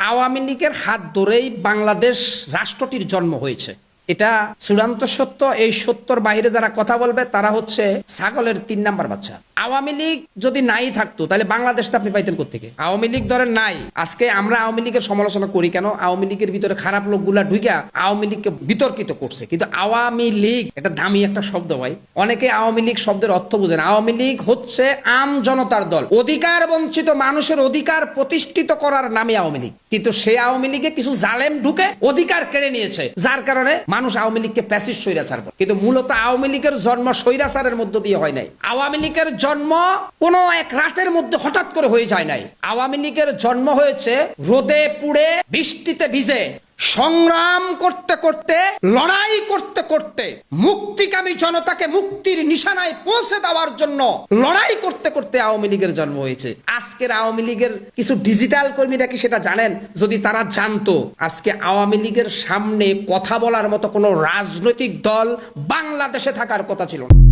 আওয়ামী লীগের হাত ধরেই বাংলাদেশ রাষ্ট্রটির জন্ম হয়েছে। এটা চূড়ান্ত সত্য। এই সত্যর বাইরে যারা কথা বলবে তারা হচ্ছে ছাগলের 3 নাম্বার বাচ্চা। আওয়ামী লীগ যদি নাই থাকতো তাহলে বাংলাদেশটা আপনি পাইতেন কোত্থেকে? আওয়ামী লীগ ধরেন নাই, আজকে আমরা আওয়ামী লীগের সমালোচনা করি কেন? আওয়ামী লীগের ভিতরে খারাপ লোকগুলা ঢুইকা আওয়ামী লীগকে বিতর্কিত করছে। কিন্তু আওয়ামী লীগ এটা দামি একটা শব্দ ভাই। অনেকে আওয়ামী লীগ শব্দের অর্থ বুঝেন। আওয়ামী লীগ হচ্ছে আম জনতার দল, অধিকার বঞ্চিত মানুষের অধিকার প্রতিষ্ঠিত করার নামে আওয়ামী লীগ। কিন্তু সেই আওয়ামী লীগে কিছু জালেম ঢুকে অধিকার কেড়ে নিয়েছে, যার কারণে মানুষ আওয়ামী লীগকে প্যাসিস্ট স্বৈরাচার বলে। কিন্তু মূলত আওয়ামী লীগের জন্ম স্বৈরাচারের মধ্য দিয়ে হয় নাই। আওয়ামী লীগের জন্ম কোনো এক রাতের মধ্যে হঠাৎ করে হয়ে যায় নাই। আওয়ামী লীগের জন্ম হয়েছে রোদে পুড়ে বৃষ্টিতে ভিজে সংগ্রাম করতে করতে, লড়াই করতে করতে, মুক্তিকামী জনতাকে মুক্তির নিশানায় পৌঁছে দেওয়ার জন্য লড়াই করতে করতে আওয়ামী লীগের জন্ম হয়েছে। আজকের আওয়ামী লীগের কিছু ডিজিটাল কর্মীরা কি সেটা জানেন? যদি তারা জানতো, আজকে আওয়ামী লীগের সামনে কথা বলার মতো কোনো রাজনৈতিক দল বাংলাদেশে থাকার কথা ছিল না।